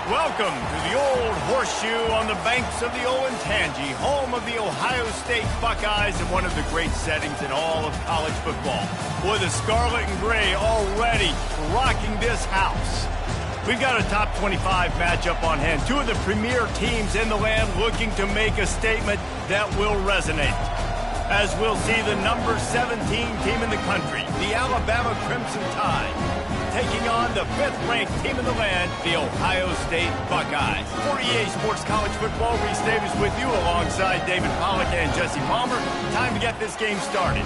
Welcome to the Old Horseshoe on the banks of the Olentangy, home of the Ohio State Buckeyes and one of the great settings in all of college football. Boy, the Scarlet and Gray already rocking this house. We've got a top 25 matchup on hand. Two of the premier teams in the land looking to make a statement that will resonate. As we'll see the number 17 team in the country, the Alabama Crimson Tide, taking on the 5th-ranked team in the land, the Ohio State Buckeyes. For EA Sports College Football, Reese Davis with you alongside David Pollack and Jesse Palmer. Time to get this game started.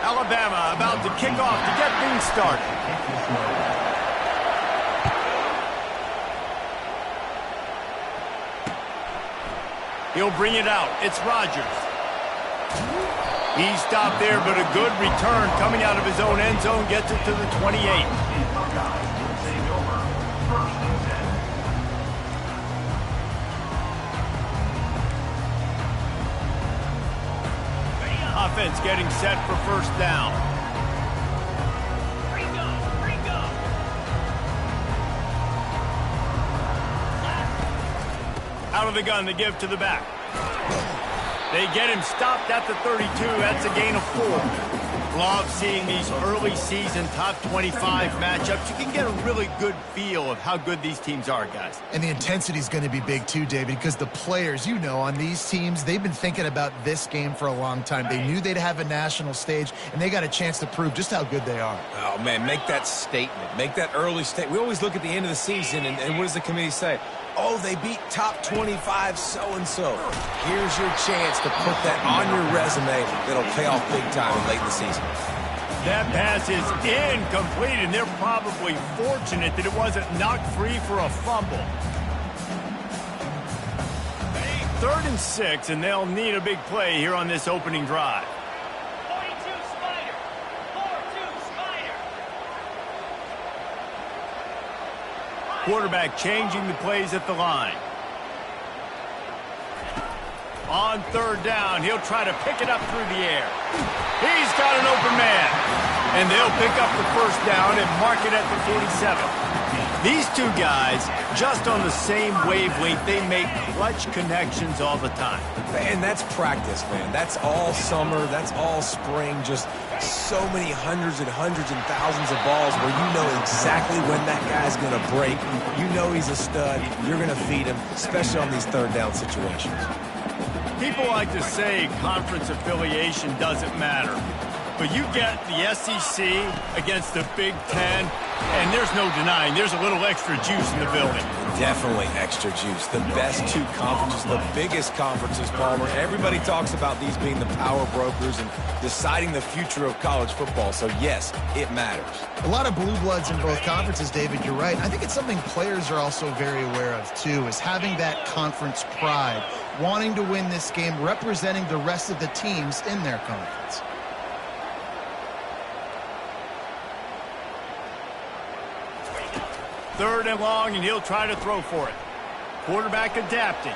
Alabama about to kick off to get things started. He'll bring it out. It's Rodgers. He stopped there, but a good return coming out of his own end zone gets it to the 28. Offense getting set for first down. Out of the gun, they give to the back. They get him stopped at the 32. That's a gain of 4. Love seeing these early season top 25 matchups. You can get a really good feel of how good these teams are, guys. And the intensity is going to be big too, David, because the players, you know, on these teams, they've been thinking about this game for a long time. They knew they'd have a national stage, and they got a chance to prove just how good they are. Oh, man, make that statement. Make that early statement. We always look at the end of the season, and what does the committee say? Oh, they beat top 25 so-and-so. Here's your chance to put that on your resume that'll pay off big time late in the season. That pass is incomplete, and they're probably fortunate that it wasn't knocked free for a fumble. 3rd and 6, and they'll need a big play here on this opening drive. Quarterback changing the plays at the line. On 3rd down, he'll try to pick it up through the air. He's got an open man. And they'll pick up the first down and mark it at the 47. These two guys, just on the same wavelength, they make clutch connections all the time. And that's practice, man. That's all summer. That's all spring. Just so many hundreds and thousands of balls where you know exactly when that guy's going to break. You know he's a stud. You're going to feed him, especially on these 3rd down situations. People like to say conference affiliation doesn't matter. But you get the SEC against the Big Ten, and there's no denying there's a little extra juice in the building. Definitely extra juice. The best 2 conferences, the biggest conferences, Palmer. Everybody talks about these being the power brokers and deciding the future of college football. So, yes, it matters. A lot of blue bloods in both conferences, David, you're right. I think it's something players are also very aware of, too, is having that conference pride, wanting to win this game, representing the rest of the teams in their conference. Third and long, and he'll try to throw for it. Quarterback adapting.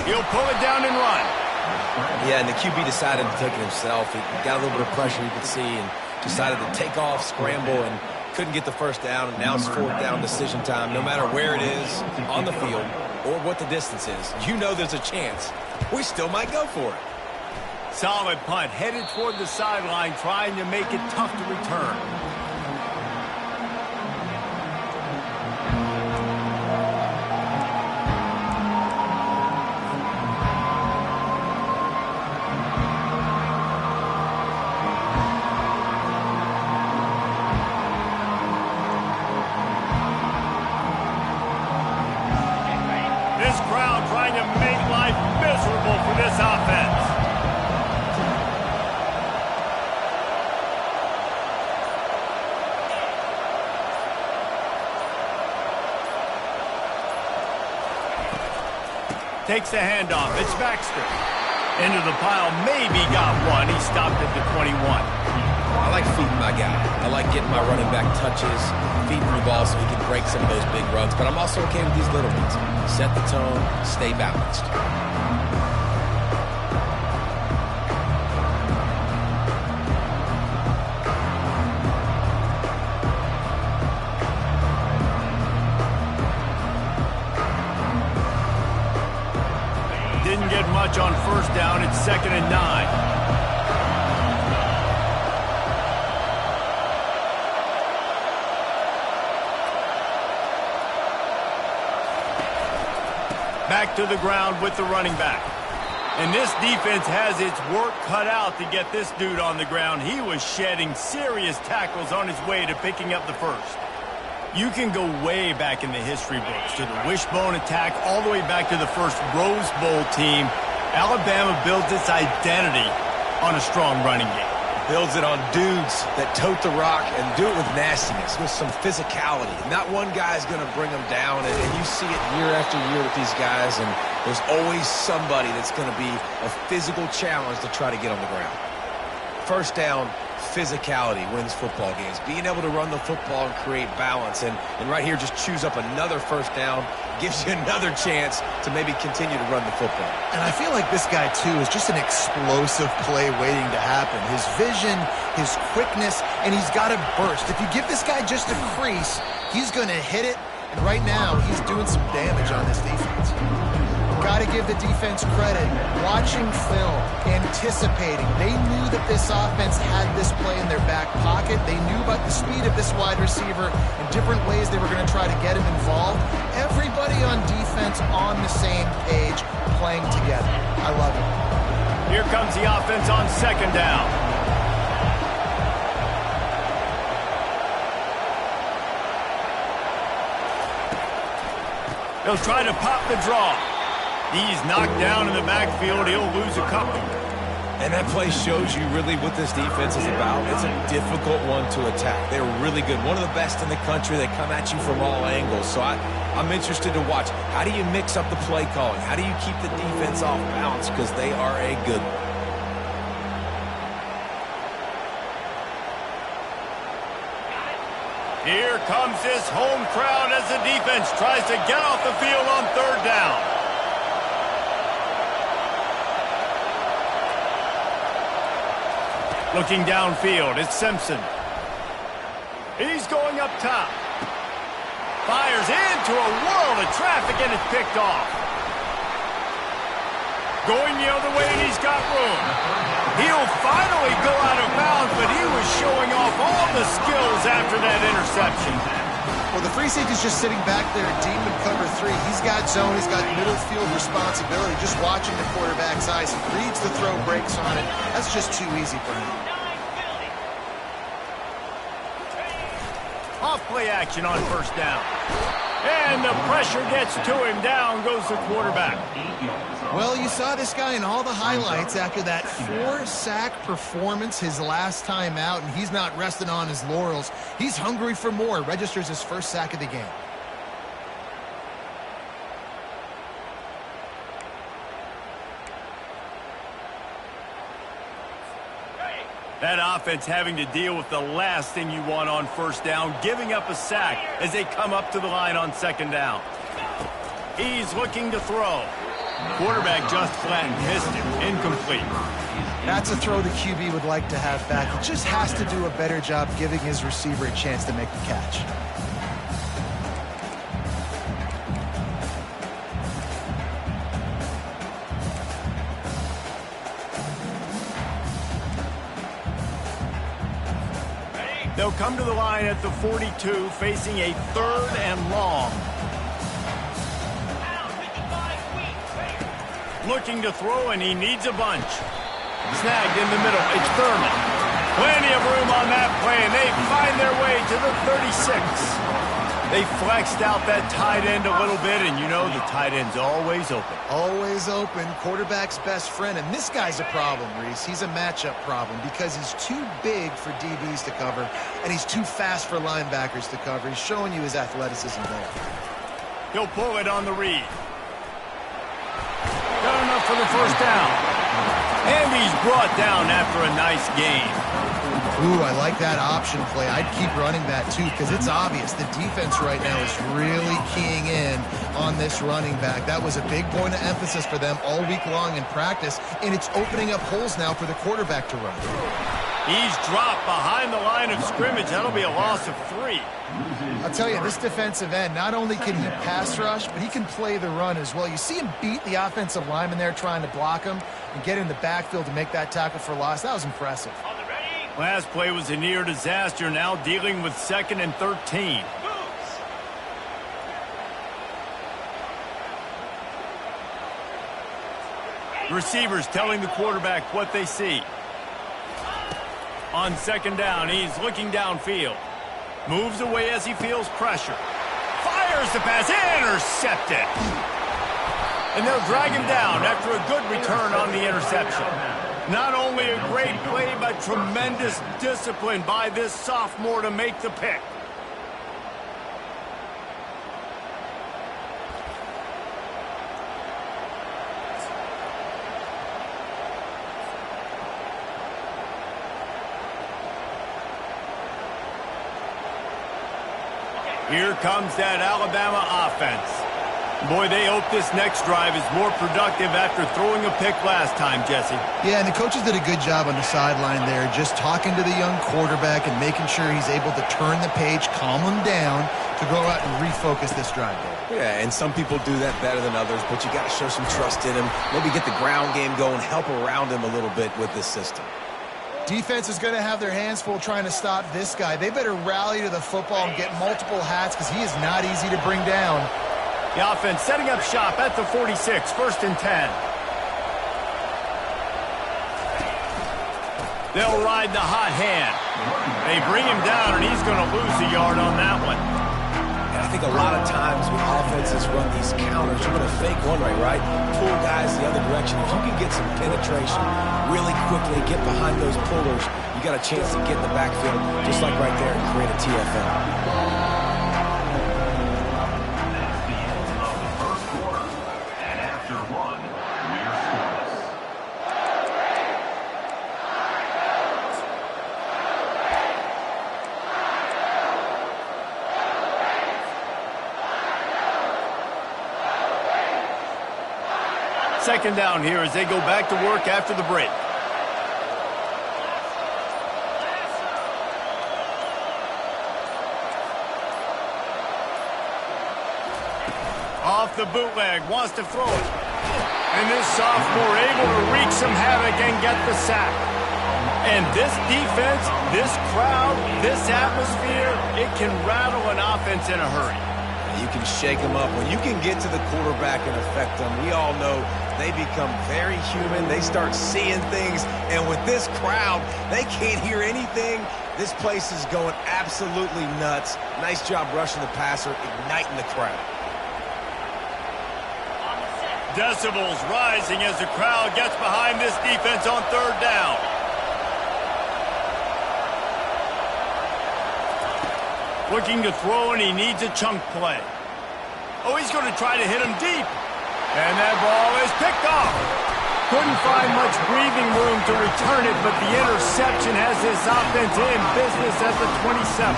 He'll pull it down and run. Yeah, and the QB decided to take it himself. He got a little bit of pressure, you could see, and decided to take off, scramble, and couldn't get the first down. And now it's 4th down decision time. No matter where it is on the field or what the distance is, you know there's a chance. We still might go for it. Solid punt, headed toward the sideline, trying to make it tough to return. This crowd trying to make life miserable for this offense. Takes the handoff. It's Baxter. Into the pile. Maybe got one. He stopped at the 21. I like feeding my guy. I like getting my running back touches, feeding the ball so he can break some of those big runs. But I'm also okay with these little ones. Set the tone, stay balanced. Didn't get much on first down. It's 2nd and 9. Back to the ground with the running back. And this defense has its work cut out to get this dude on the ground. He was shedding serious tackles on his way to picking up the first. You can go way back in the history books to the wishbone attack all the way back to the first Rose Bowl team. Alabama builds its identity on a strong running game. Builds it on dudes that tote the rock and do it with nastiness, with some physicality. Not one guy's going to bring them down, and you see it year after year with these guys, and there's always somebody that's going to be a physical challenge to try to get on the ground. First down, physicality wins football games. Being able to run the football and create balance, and right here just choose up another first down, gives you another chance to maybe continue to run the football. And I feel like this guy, too, is just an explosive play waiting to happen. His vision, his quickness, and he's got a burst. If you give this guy just a crease, he's going to hit it, and right now he's doing some damage on this defense. Got to give the defense credit. Watching film, anticipating. They knew that this offense had this play in their back pocket. They knew about the speed of this wide receiver and different ways they were going to try to get him involved. Everybody on defense on the same page, playing together. I love it. Here comes the offense on 2nd down. They'll try to pop the draw. He's knocked down in the backfield. He'll lose a couple. And that play shows you really what this defense is about. It's a difficult one to attack. They're really good. One of the best in the country. They come at you from all angles. So I'm interested to watch. How do you mix up the play calling? How do you keep the defense off balance? Because they are a good one. Here comes this home crowd as the defense tries to get off the field on 3rd down. Looking downfield, it's Simpson. He's going up top. Fires into a world of traffic, and it's picked off. Going the other way, and he's got room. He'll finally go out of bounds, but he was showing off all the skills after that interception. Well, the free safety's just sitting back there at deep in cover 3. He's got zone. He's got middle field responsibility. Just watching the quarterback's eyes. He reads the throw, breaks on it. That's just too easy for him. Off play action on 1st down. And the pressure gets to him. Down goes the quarterback. Well, you saw this guy in all the highlights after that 4-sack performance his last time out, and he's not resting on his laurels. He's hungry for more. Registers his 1st sack of the game. That offense having to deal with the last thing you want on 1st down, giving up a sack as they come up to the line on 2nd down. He's looking to throw. Quarterback just flat and missed him. Incomplete. That's a throw the QB would like to have back. He just has to do a better job giving his receiver a chance to make the catch. They'll come to the line at the 42, facing a 3rd and long. Looking to throw, and he needs a bunch. Snagged in the middle. It's Thurman. Plenty of room on that play, and they find their way to the 36. They flexed out that tight end a little bit, and you know the tight end's always open. Always open. Quarterback's best friend. And this guy's a problem, Reese. He's a matchup problem because he's too big for DBs to cover, and he's too fast for linebackers to cover. He's showing you his athleticism there. He'll pull it on the read. Got enough for the 1st down. And he's brought down after a nice game. Ooh, I like that option play. I'd keep running that too because it's obvious the defense right now is really keying in on this running back. That was a big point of emphasis for them all week long in practice, and it's opening up holes now for the quarterback to run. He's dropped behind the line of scrimmage. That'll be a loss of 3. I'll tell you, this defensive end, not only can he pass rush, but he can play the run as well. You see him beat the offensive lineman there trying to block him and get in the backfield to make that tackle for loss. That was impressive. Last play was a near disaster. Now dealing with 2nd and 13. Receivers telling the quarterback what they see. On 2nd down, he's looking downfield. Moves away as he feels pressure. Fires the pass. Intercepted. And they'll drag him down after a good return on the interception. Not only a great play, but tremendous discipline by this sophomore to make the pick. Here comes that Alabama offense. Boy, they hope this next drive is more productive after throwing a pick last time, Jesse. Yeah, and the coaches did a good job on the sideline there, just talking to the young quarterback and making sure he's able to turn the page, calm him down to go out and refocus this drive there. Yeah, and some people do that better than others, but you got to show some trust in him. Maybe get the ground game going, help around him a little bit with this system. Defense is going to have their hands full trying to stop this guy. They better rally to the football and get multiple hats because he is not easy to bring down. The offense setting up shop at the 46, 1st and 10. They'll ride the hot hand. They bring him down, and he's going to lose a yard on that one. And I think a lot of times when offenses run these counters, you're going to fake one way, right? Pull guys the other direction. If you can get some penetration really quickly, get behind those pullers, you got a chance to get in the backfield, just like right there, and create a TFL. Second down here as they go back to work after the break. Off the bootleg, wants to throw it. And this sophomore able to wreak some havoc and get the sack. And this defense, this crowd, this atmosphere, it can rattle an offense in a hurry. You can shake them up. When you can get to the quarterback and affect them, we all know they become very human. They start seeing things. And with this crowd, they can't hear anything. This place is going absolutely nuts. Nice job rushing the passer, igniting the crowd. Decibels rising as the crowd gets behind this defense on 3rd down. Looking to throw, and he needs a chunk play. Oh, he's going to try to hit him deep. And that ball is picked off. Couldn't find much breathing room to return it, but the interception has this offense in business at the 27.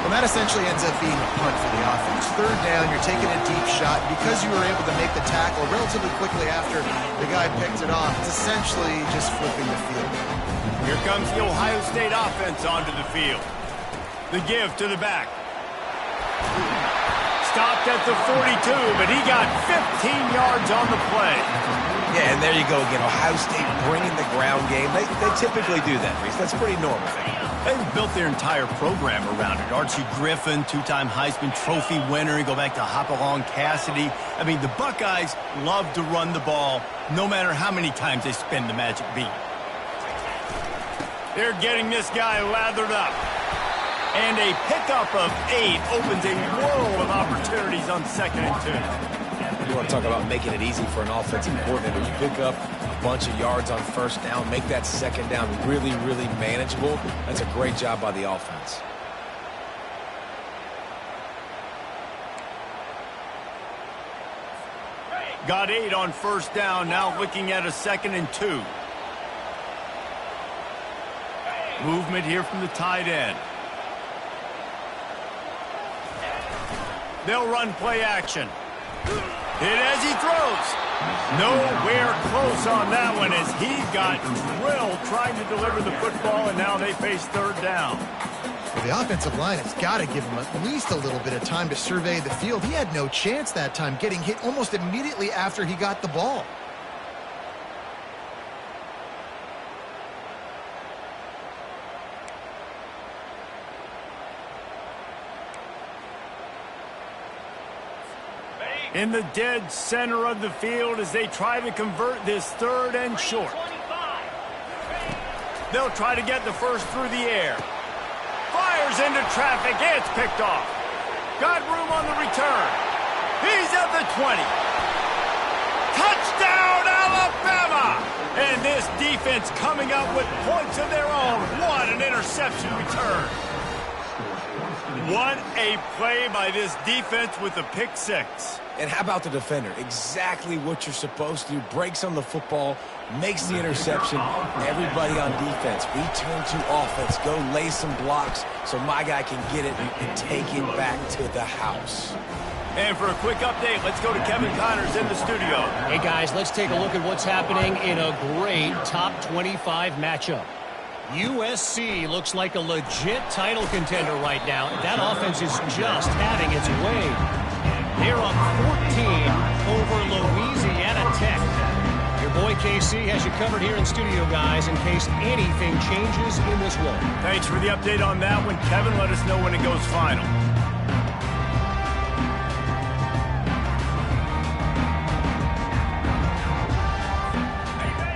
Well, that essentially ends up being a punt for the offense. 3rd down, you're taking a deep shot. Because you were able to make the tackle relatively quickly after the guy picked it off, it's essentially just flipping the field. Here comes the Ohio State offense onto the field. The give to the back. Stopped at the 42, but he got 15 yards on the play. Yeah, and there you go again. Ohio State bringing the ground game. They typically do that, Reese. That's pretty normal. They've built their entire program around it. Archie Griffin, 2-time Heisman Trophy winner. You go back to Hopalong Cassidy. I mean, the Buckeyes love to run the ball, no matter how many times they spin the magic beat. They're getting this guy lathered up. And a pickup of 8 opens a world of opportunities on 2nd and 2. You want to talk about making it easy for an offensive coordinator. You pick up a bunch of yards on 1st down, make that 2nd down really, really manageable. That's a great job by the offense. Got 8 on 1st down, now looking at a 2nd and 2. Movement here from the tight end. They'll run play action. Hit as he throws. Nowhere close on that one as he got drilled trying to deliver the football, and now they face third down. Well, the offensive line has got to give him at least a little bit of time to survey the field. He had no chance that time, getting hit almost immediately after he got the ball. In the dead center of the field as they try to convert this third and short. They'll try to get the first through the air. Fires into traffic. It's picked off. Got room on the return. He's at the 20. Touchdown, Alabama! And this defense coming up with points of their own. What an interception return. What a play by this defense with a pick six. And how about the defender? Exactly what you're supposed to do. Breaks on the football, makes the interception. Everybody on defense, we turn to offense. Go lay some blocks so my guy can get it and take it back to the house. And for a quick update, let's go to Kevin Connors in the studio. Hey, guys, let's take a look at what's happening in a great top 25 matchup. USC looks like a legit title contender right now. That offense is just having its way. They're up 14 over Louisiana Tech. Your boy KC has you covered here in studio, guys, in case anything changes in this one. Thanks for the update on that one, Kevin. Let us know when it goes final.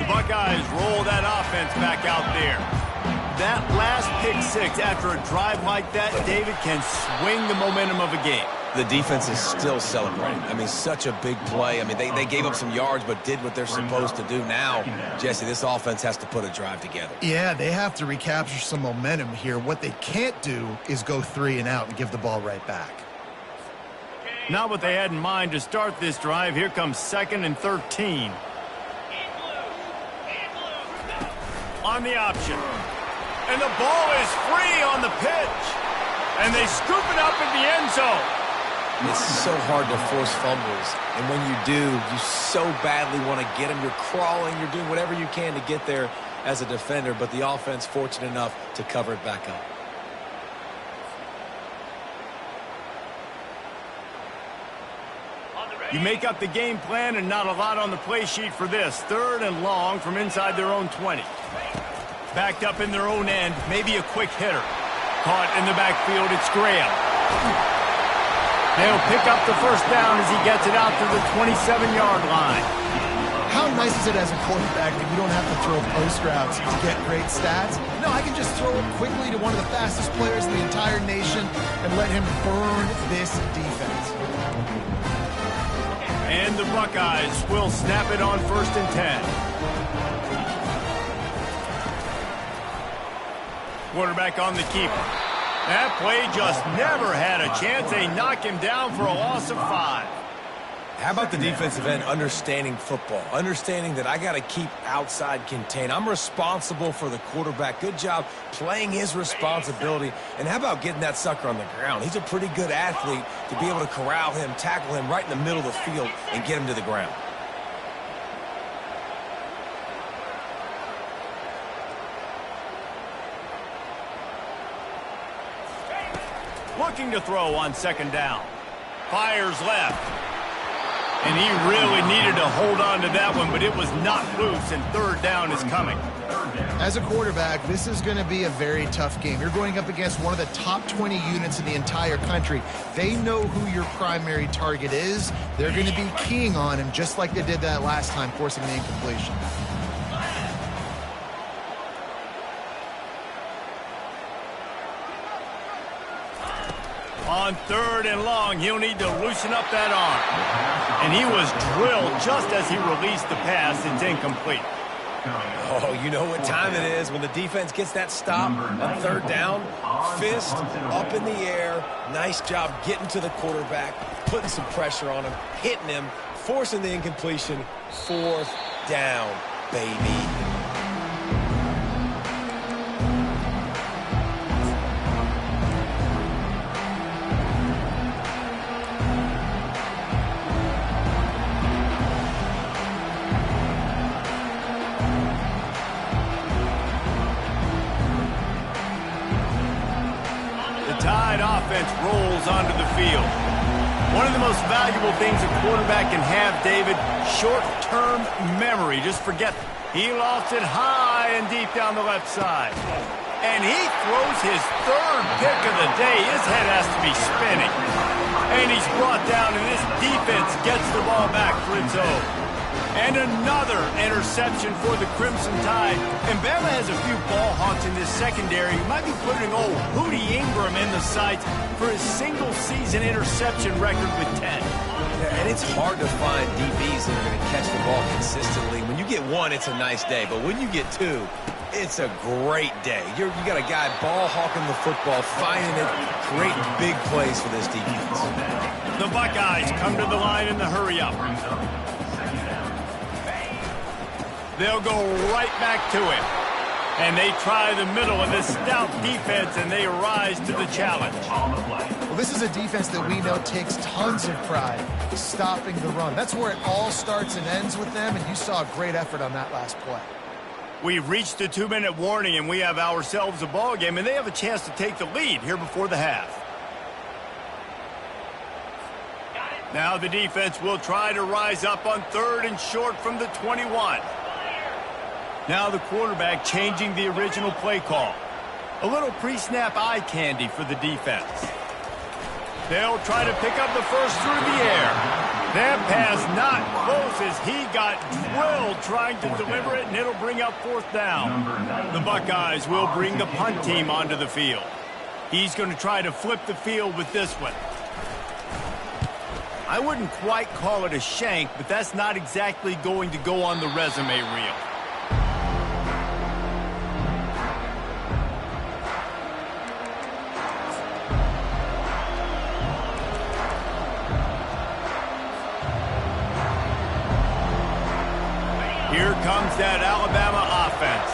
The Buckeyes roll that offense back out there. That last pick six after a drive like that, David, can swing the momentum of a game. The defense is still celebrating. I mean, such a big play. I mean, they gave up some yards but did what they're supposed to do. Now, Jesse, this offense has to put a drive together. Yeah, they have to recapture some momentum here. What they can't do is go 3 and out and give the ball right back. Not what they had in mind to start this drive. Here comes 2nd and 13. On the option. And the ball is free on the pitch. And they scoop it up in the end zone. It's so hard to force fumbles. And when you do, you so badly want to get them. You're crawling. You're doing whatever you can to get there as a defender. But the offense fortunate enough to cover it back up. You make up the game plan and not a lot on the play sheet for this. 3rd and long from inside their own 20. Backed up in their own end, maybe a quick hitter. Caught in the backfield, it's Graham. They'll pick up the first down as he gets it out to the 27-yard line. How nice is it as a quarterback that you don't have to throw post routes to get great stats? No, I can just throw it quickly to one of the fastest players in the entire nation and let him burn this defense. And the Buckeyes will snap it on 1st and 10. Quarterback on the keeper. That play just never had a chance. They knock him down for a loss of 5. How about the defensive end understanding football? Understanding that I got to keep outside contain. I'm responsible for the quarterback. Good job playing his responsibility. And how about getting that sucker on the ground? He's a pretty good athlete to be able to corral him, tackle him right in the middle of the field, and get him to the ground. Looking to throw on 2nd down. Fires left. And he really needed to hold on to that one, but it was not loose, and 3rd down is coming. As a quarterback, this is going to be a very tough game. You're going up against one of the top 20 units in the entire country. They know who your primary target is. They're going to be keying on him just like they did that last time, forcing the incompletion. On 3rd and long, he'll need to loosen up that arm. And he was drilled just as he released the pass. It's incomplete. Oh, you know what time it is when the defense gets that stop on 3rd down. Fist up in the air. Nice job getting to the quarterback, putting some pressure on him, hitting him, forcing the incompletion. 4th down, baby. offense rolls onto the field. One of the most valuable things a quarterback can have, David, short-term memory. Just forget, he lost it high and deep down the left side. And he throws his third pick of the day. His head has to be spinning. And he's brought down, and this defense gets the ball back for its own. And another interception for the Crimson Tide. And Bama has a few ball hawks in this secondary. You might be putting old Hootie Ingram in the sights for his single-season interception record with 10. Yeah, and it's hard to find DBs that are going to catch the ball consistently. When you get one, it's a nice day. But when you get two, it's a great day. You got a guy ball hawking the football, finding it, creating big plays for this defense. The Buckeyes come to the line in the hurry-up. They'll go right back to him. And they try the middle of this stout defense, and they rise to the challenge. Well, this is a defense that we know takes tons of pride stopping the run. That's where it all starts and ends with them, and you saw a great effort on that last play. We've reached the 2-minute warning, and we have ourselves a ball game, and they have a chance to take the lead here before the half. Now the defense will try to rise up on 3rd and short from the 21. Now the quarterback changing the original play call. A little pre-snap eye candy for the defense. They'll try to pick up the first through the air. That pass not close as he got drilled trying to deliver it, and it'll bring up 4th down. The Buckeyes will bring the punt team onto the field. He's going to try to flip the field with this one. I wouldn't quite call it a shank, but that's not exactly going to go on the resume reel. Here comes that Alabama offense.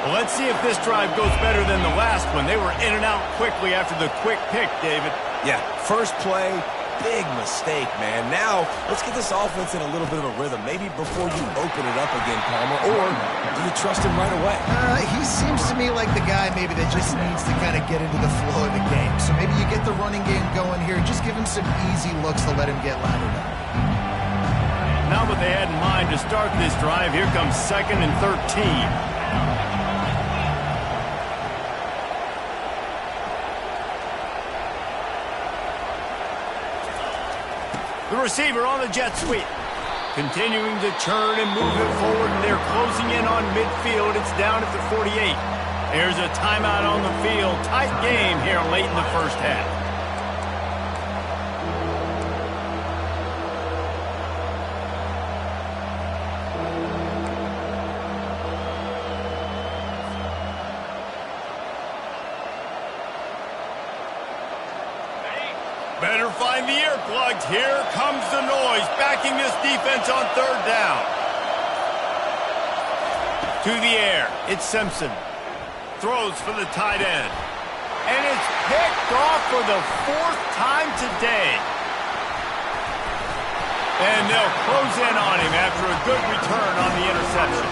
Well, let's see if this drive goes better than the last one. They were in and out quickly after the quick pick, David. Yeah, first play, big mistake, man. Now, let's get this offense in a little bit of a rhythm. Maybe before you open it up again, Palmer, or do you trust him right away? He seems to me like the guy maybe that just needs to kind of get into the flow of the game. So maybe you get the running game going here. Just give him some easy looks to let him get lathered up. Not what they had in mind to start this drive. Here comes 2nd and 13. The receiver on the jet sweep. Continuing to turn and move it forward. They're closing in on midfield. It's down at the 48. There's a timeout on the field. Tight game here late in the first half. Better find the earplugs. Here comes the noise, backing this defense on 3rd down. To the air, it's Simpson. Throws for the tight end. And it's picked off for the 4th time today. And they'll close in on him after a good return on the interception.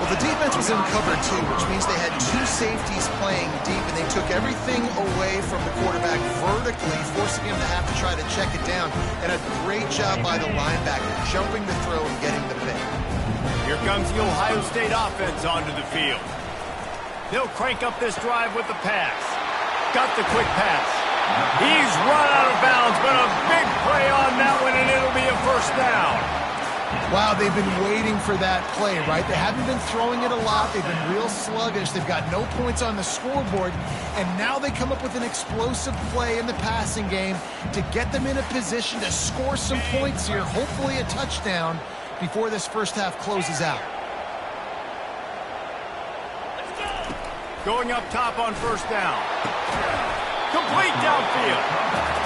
Well, the defense was in cover 2, which means they had 2 safeties playing deep, and they took everything away from the quarterback vertically, forcing him to have to try to check it down. And a great job by the linebacker, jumping the throw and getting the pick. Here comes the Ohio State offense onto the field. They'll crank up this drive with the pass. Got the quick pass. He's run out of bounds, but a big play on that one, and it'll be a 1st down. Wow, they've been waiting for that play, right? They haven't been throwing it a lot. They've been real sluggish. They've got no points on the scoreboard. And now they come up with an explosive play in the passing game to get them in a position to score some points here, hopefully a touchdown, before this first half closes out. Going up top on 1st down. Complete downfield.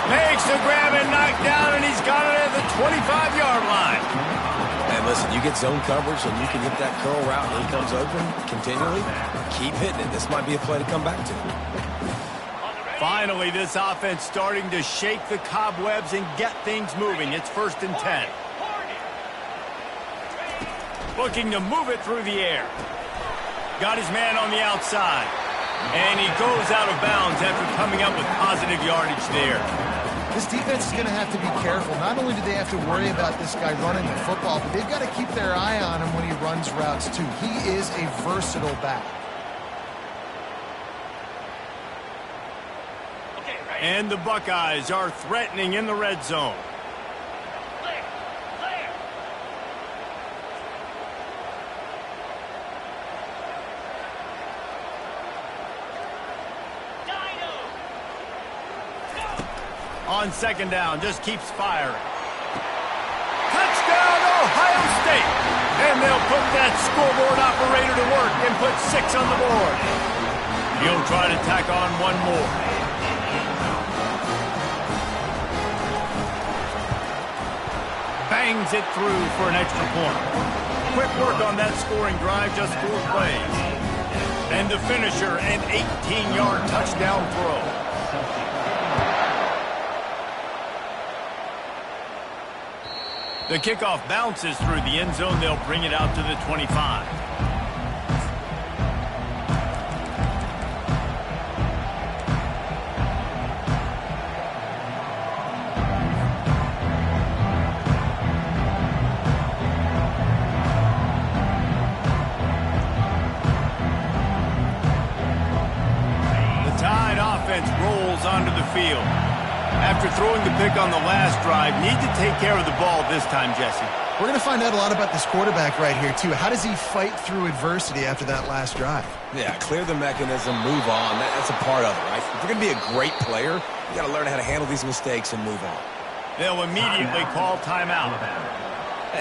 Makes the grab and knocked down, and he's got it at the 25-yard line. And listen, you get zone coverage and you can hit that curl route and he comes open continually. Keep hitting it. This might be a play to come back to. Finally, this offense starting to shake the cobwebs and get things moving. It's 1st and 10. Looking to move it through the air. Got his man on the outside. And he goes out of bounds after coming up with positive yardage there. This defense is going to have to be careful. Not only do they have to worry about this guy running the football, but they've got to keep their eye on him when he runs routes too. He is a versatile back. And the Buckeyes are threatening in the red zone. On second down, just keeps firing. Touchdown, Ohio State! And they'll put that scoreboard operator to work and put 6 on the board. He'll try to tack on one more. Bangs it through for an extra point. Quick work on that scoring drive, just 4 plays. And the finisher, an 18-yard touchdown throw. The kickoff bounces through the end zone. They'll bring it out to the 25. The Tide offense rolls onto the field. After throwing the pick on the last drive, need to take care of the ball this time, Jesse. We're going to find out a lot about this quarterback right here, too. How does he fight through adversity after that last drive? Yeah, clear the mechanism, move on. That's a part of it, right? If you're going to be a great player, you got to learn how to handle these mistakes and move on. They'll immediately call timeout.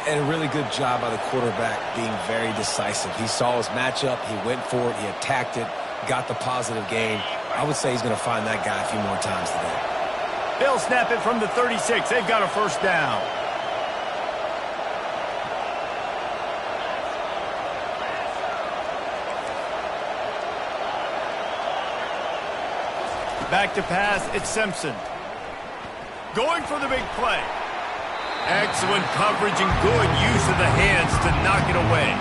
And a really good job by the quarterback being very decisive. He saw his matchup, he went for it, he attacked it, got the positive gain. I would say he's going to find that guy a few more times today. They'll snap it from the 36. They've got a first down. Back to pass, it's Simpson. Going for the big play. Excellent coverage and good use of the hands to knock it away.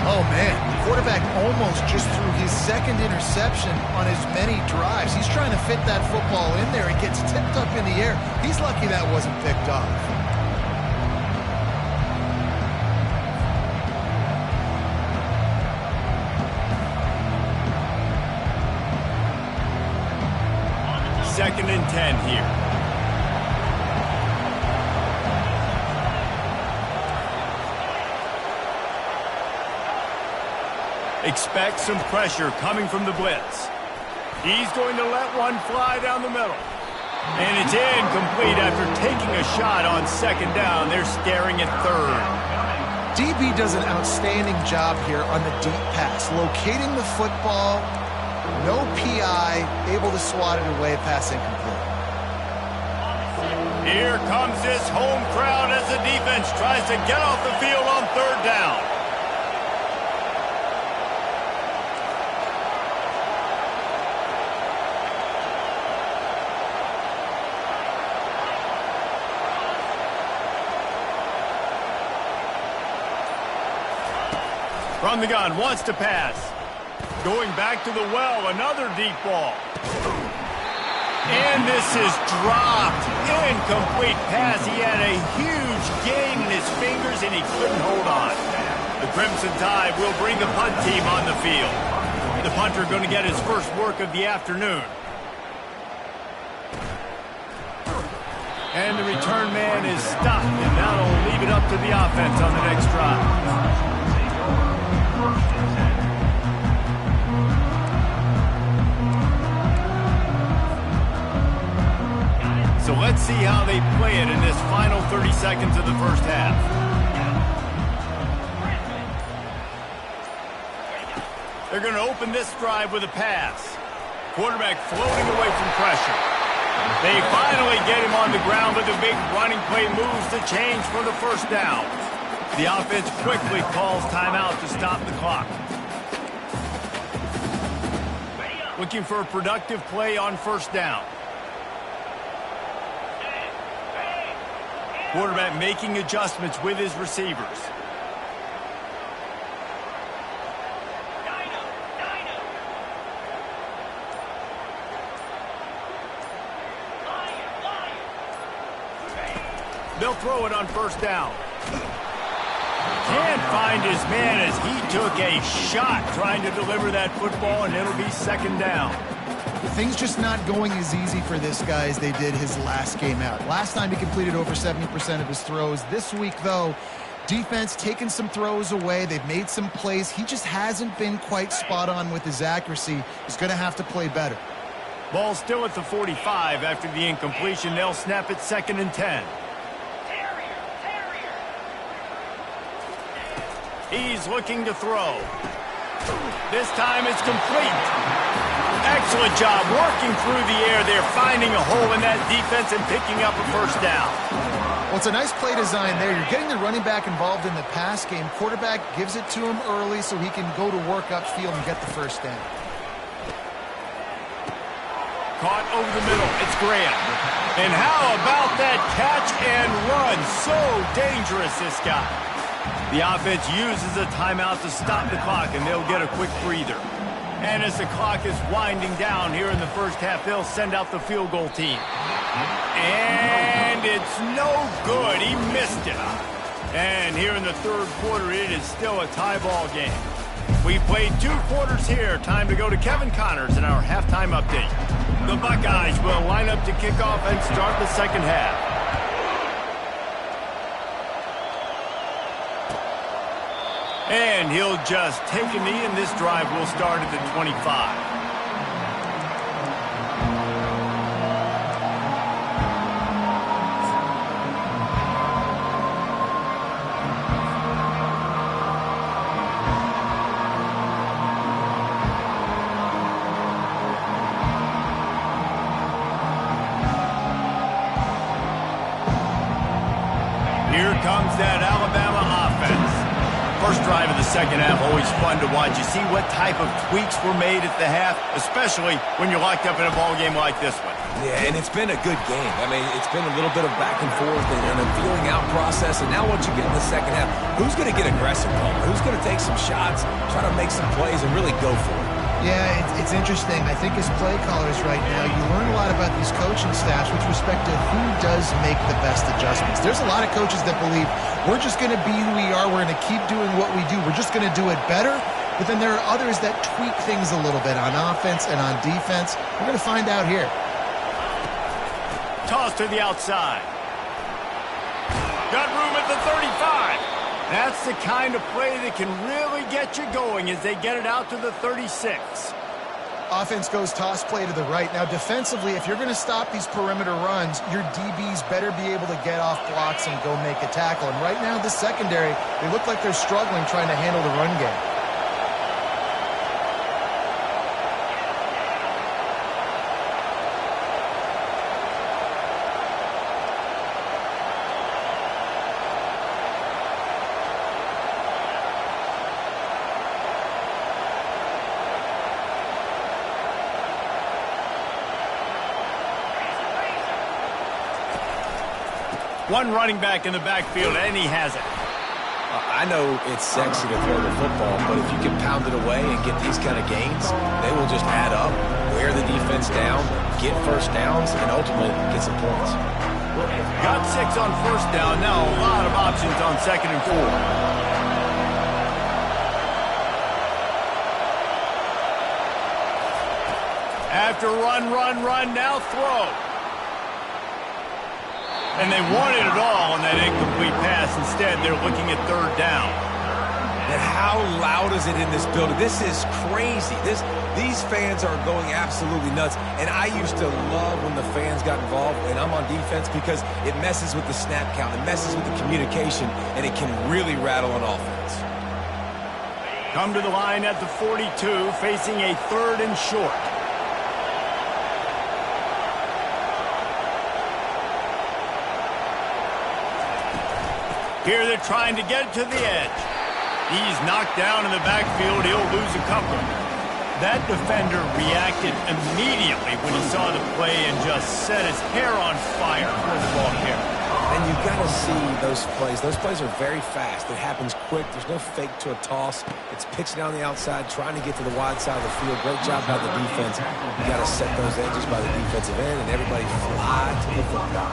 Oh, man. The quarterback almost just threw his second interception on as many drives. He's trying to fit that football in there. It gets tipped up in the air. He's lucky that wasn't picked off. Second and 10 here. Expect some pressure coming from the blitz. He's going to let one fly down the middle. And it's incomplete after taking a shot on second down. They're staring at third. DB does an outstanding job here on the deep pass. Locating the football, no PI, able to swat it away, pass incomplete. Here comes this home crowd as the defense tries to get off the field on third down. From the gun, wants to pass. Going back to the well, another deep ball. And this is dropped. Incomplete pass. He had a huge gain in his fingers and he couldn't hold on. The Crimson Tide will bring the punt team on the field. The punter going to get his first work of the afternoon. And the return man is stopped, and that'll leave it up to the offense on the next drive. So let's see how they play it in this final 30 seconds of the first half. They're going to open this drive with a pass. Quarterback floating away from pressure. They finally get him on the ground, but the big running play moves the change for the first down. The offense quickly calls timeout to stop the clock. Looking for a productive play on first down. Quarterback making adjustments with his receivers. They'll throw it on first down. Can't find his man as he took a shot trying to deliver that football, and it'll be second down. Things just not going as easy for this guy as they did his last game out. Last time he completed over 70% of his throws. This week, though, defense taking some throws away. They've made some plays. He just hasn't been quite spot on with his accuracy. He's going to have to play better. Ball still at the 45 after the incompletion. They'll snap it 2nd and 10. He's looking to throw. This time it's complete. Excellent job working through the air. They're finding a hole in that defense and picking up a first down. Well, it's a nice play design there. You're getting the running back involved in the pass game. Quarterback gives it to him early so he can go to work upfield and get the first down. Caught over the middle. It's Graham. And how about that catch and run? So dangerous, this guy. The offense uses a timeout to stop the clock, and they'll get a quick breather. And as the clock is winding down here in the first half, they'll send out the field goal team. And it's no good. He missed it. And here in the third quarter, it is still a tie ball game. We played 2 quarters here. Time to go to Kevin Connors in our halftime update. The Buckeyes will line up to kick off and start the second half. And he'll just take a knee, and this drive will start at the 25. Here comes that Alabama offense. First drive of the second half, always fun to watch. You see what type of tweaks were made at the half, especially when you're locked up in a ball game like this one. Yeah, and it's been a good game. I mean, it's been a little bit of back and forth and a feeling out process. And now once you get in the second half, who's going to get aggressive, Palmer? Who's going to take some shots, try to make some plays, and really go for it? Yeah, it's interesting. I think as play callers right now, you learn a lot about these coaching staffs with respect to who does make the best adjustments. There's a lot of coaches that believe we're just going to be who we are. We're going to keep doing what we do. We're just going to do it better. But then there are others that tweak things a little bit on offense and on defense. We're going to find out here. Toss to the outside. Got room at the 35. That's the kind of play that can really get you going as they get it out to the 36. Offense goes toss play to the right. Now, defensively, if you're going to stop these perimeter runs, your DBs better be able to get off blocks and go make a tackle. And right now, the secondary, they look like they're struggling trying to handle the run game. One running back in the backfield, and he has it. I know it's sexy to throw the football, but if you can pound it away and get these kind of gains, they will just add up, wear the defense down, get first downs, and ultimately get some points. Got 6 on first down. Now a lot of options on 2nd and 4. After run, now throw. And they wanted it all on that incomplete pass. Instead, they're looking at 3rd down. And how loud is it in this building? This is crazy. These fans are going absolutely nuts. And I used to love when the fans got involved, and I'm on defense, because it messes with the snap count. It messes with the communication, and it can really rattle an offense. Come to the line at the 42, facing a 3rd and short. Here they're trying to get to the edge. He's knocked down in the backfield. He'll lose a couple. That defender reacted immediately when he saw the play and just set his hair on fire for the ball carrier. And you've got to see those plays. Those plays are very fast. It happens quick. There's no fake to a toss. It's pitching down the outside, trying to get to the wide side of the field. Great job by the defense. You got to set those edges by the defensive end, and everybody fly to the football.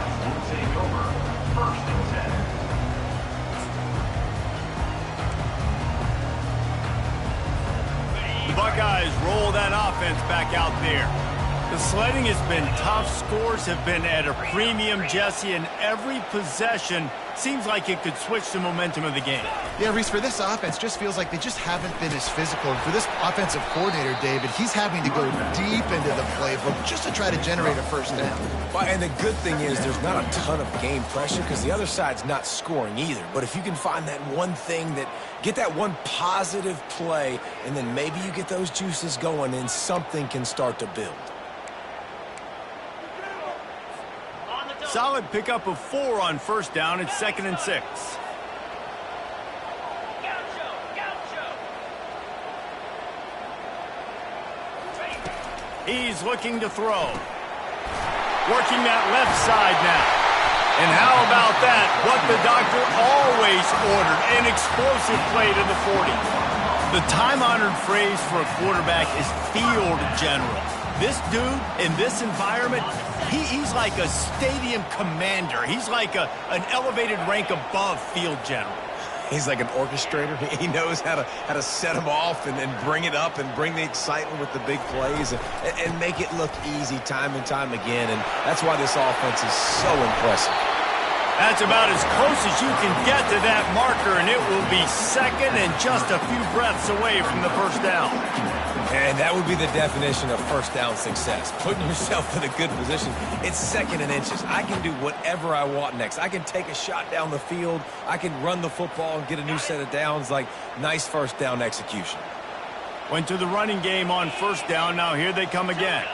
Buckeyes roll that offense back out there. The sledding has been tough. Scores have been at a premium, Jesse, and every possession seems like it could switch the momentum of the game. Yeah, Reese, for this offense, just feels like they just haven't been as physical. And for this offensive coordinator, David, he's having to go deep into the playbook just to try to generate a first down. Well, and the good thing is there's not a ton of game pressure because the other side's not scoring either. But if you can find that one thing get that one positive play, and then maybe you get those juices going and something can start to build. Solid pickup of 4 on first down. It's 2nd and 6. He's looking to throw. Working that left side now. And how about that? What the doctor always ordered. An explosive play to the 40. The time-honored phrase for a quarterback is field general. This dude, in this environment, he's like a stadium commander. He's like an elevated rank above field general. He's like an orchestrator. He knows how to set them off and then bring it up and bring the excitement with the big plays and make it look easy time and time again. And that's why this offense is so impressive. That's about as close as you can get to that marker, and it will be 2nd and just a few breaths away from the first down. And that would be the definition of first down success. Putting yourself in a good position. It's 2nd and inches. I can do whatever I want next. I can take a shot down the field. I can run the football and get a new set of downs. Like, nice first down execution. Went to the running game on first down. Now here they come again.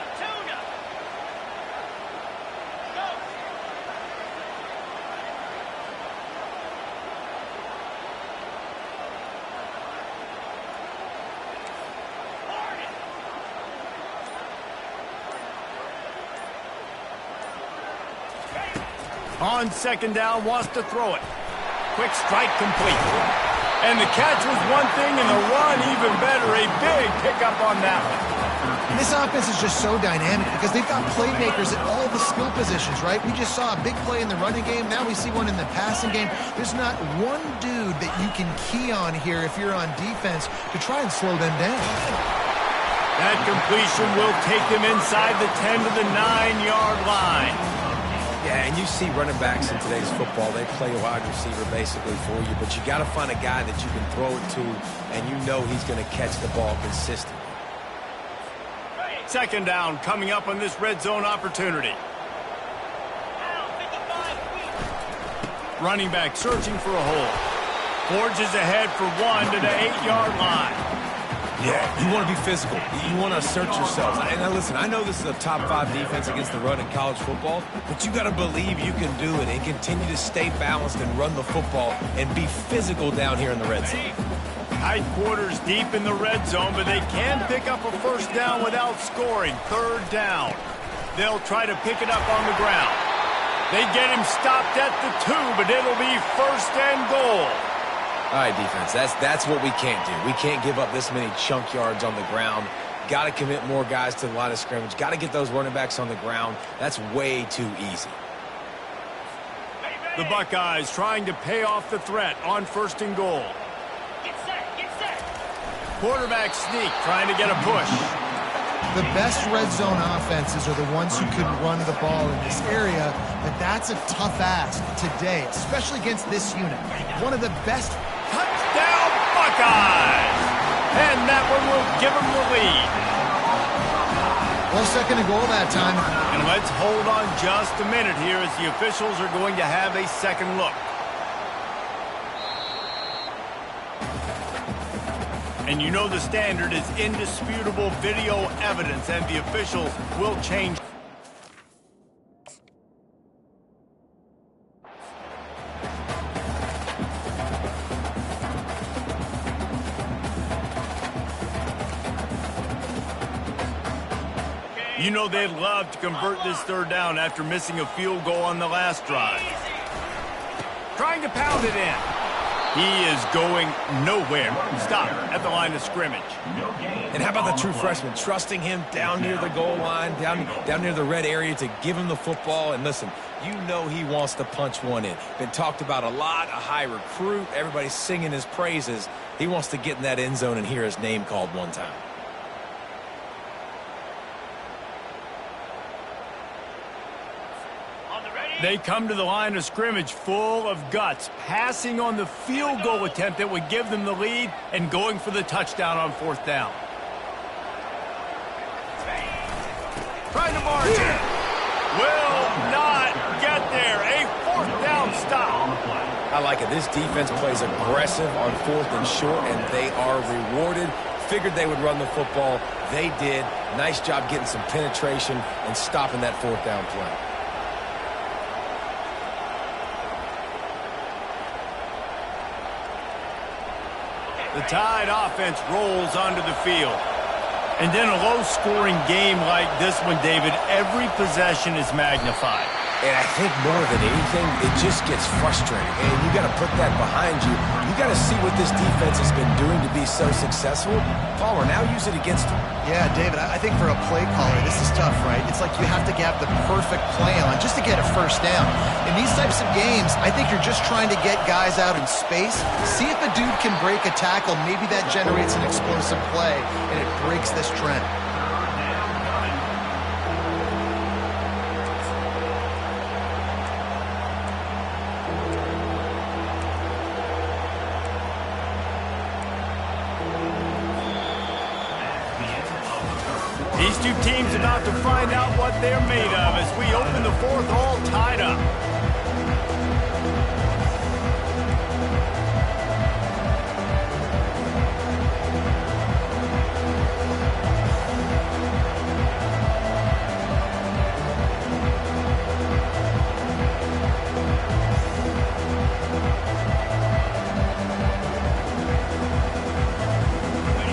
On 2nd down, wants to throw it. Quick strike complete. And the catch was one thing, and the run even better. A big pickup on that one. This offense is just so dynamic because they've got playmakers at all the skill positions, right? We just saw a big play in the running game. Now we see one in the passing game. There's not one dude that you can key on here if you're on defense to try and slow them down. That completion will take them inside the 10 to the 9-yard line. Yeah, and you see running backs in today's football, they play a wide receiver basically for you, but you got to find a guy that you can throw it to, and you know he's going to catch the ball consistently. 2nd down coming up on this red zone opportunity. Running back searching for a hole. Forges ahead for 1 to the 8-yard line. Yeah, you want to be physical. You want to assert yourselves. And now listen, I know this is a top 5 defense against the run in college football, but you got to believe you can do it and continue to stay balanced and run the football and be physical down here in the red zone. Tight quarters deep in the red zone, but they can pick up a first down without scoring. 3rd down. They'll try to pick it up on the ground. They get him stopped at the 2, but it'll be 1st and goal. All right, defense, that's what we can't do. We can't give up this many chunk yards on the ground. Got to commit more guys to the line of scrimmage. Got to get those running backs on the ground. That's way too easy. The Buckeyes trying to pay off the threat on 1st and goal. Get set. Quarterback sneak trying to get a push. The best red zone offenses are the ones who can run the ball in this area, but that's a tough ask today, especially against this unit. One of the best. Touchdown Buckeyes! And that one will give them the lead. Well, 2nd and goal that time. And let's hold on just a minute here as the officials are going to have a second look. And you know the standard is indisputable video evidence, and the officials will change. You know they'd love to convert this 3rd down after missing a field goal on the last drive. Trying to pound it in. He is going nowhere. Stop at the line of scrimmage. And how about the true freshman? Trusting him down near the goal line, down near the red area to give him the football. And listen, you know he wants to punch one in. Been talked about a lot, a high recruit. Everybody's singing his praises. He wants to get in that end zone and hear his name called one time. They come to the line of scrimmage full of guts, passing on the field goal attempt that would give them the lead and going for the touchdown on 4th down. Trying to march it. Will not get there. A 4th down stop. I like it. This defense plays aggressive on 4th and short, and they are rewarded. Figured they would run the football. They did. Nice job getting some penetration and stopping that 4th down play. The Tide offense rolls onto the field. And in a low-scoring game like this one, David, every possession is magnified. And I think more than anything, it just gets frustrating. And you got to put that behind you. You got to see what this defense has been doing to be so successful. Palmer, now use it against them. Yeah, David, I think for a play caller, this is tough, right? It's like you have to have the perfect play on just to get a 1st down. In these types of games, I think you're just trying to get guys out in space, see if a dude can break a tackle. Maybe that generates an explosive play, and it breaks this trend. These two teams about to find out what they're made of as we open the 4th all tied up.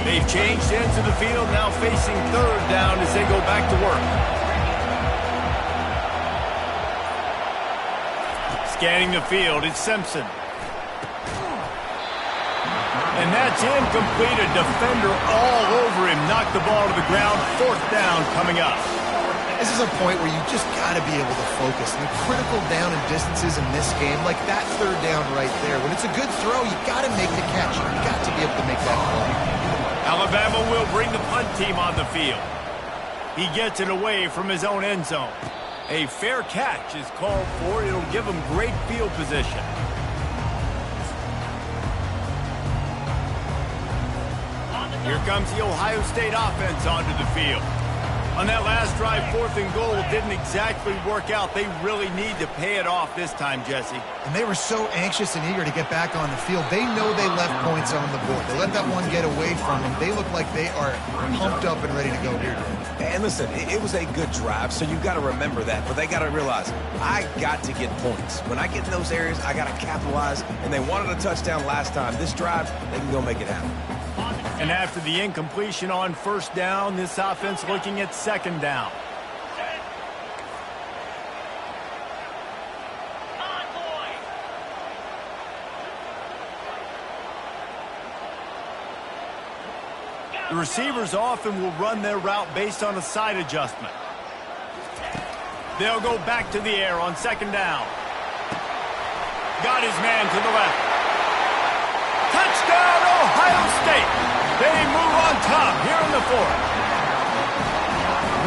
They've changed ends of the field, now facing 3rd down as they go back to work. Scanning the field, it's Simpson. And that's incomplete. A defender all over him. Knocked the ball to the ground. 4th down coming up. This is a point where you just got to be able to focus. The critical down and distances in this game, like that 3rd down right there. When it's a good throw, you got to make the catch. You got to be able to make that play. Alabama will bring the punt team on the field. He gets it away from his own end zone. A fair catch is called for. It'll give him great field position. Here comes the Ohio State offense onto the field. On that last drive, 4th and goal didn't exactly work out. They really need to pay it off this time, Jesse. And they were so anxious and eager to get back on the field. They know they left points on the board. They let that one get away from them. They look like they are pumped up and ready to go here. And listen, it was a good drive, so you've got to remember that. But they got to realize, I got to get points. When I get in those areas, I got to capitalize. And they wanted a touchdown last time. This drive, they can go make it happen. And after the incompletion on 1st down, this offense looking at 2nd down. The receivers often will run their route based on a side adjustment. They'll go back to the air on 2nd down. Got his man to the left. Touchdown, Ohio State! They move on top here in the 4th.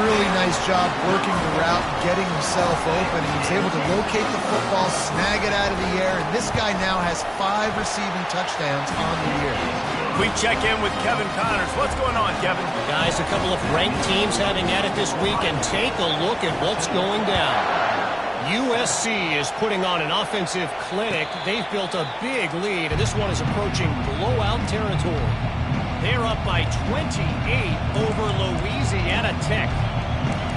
Really nice job working the route, getting himself open. He was able to locate the football, snag it out of the air, and this guy now has 5 receiving touchdowns on the year. We check in with Kevin Connors. What's going on, Kevin? Guys, a couple of ranked teams having at it this week, and take a look at what's going down. USC is putting on an offensive clinic. They've built a big lead, and this one is approaching blowout territory. They're up by 28 over Louisiana Tech.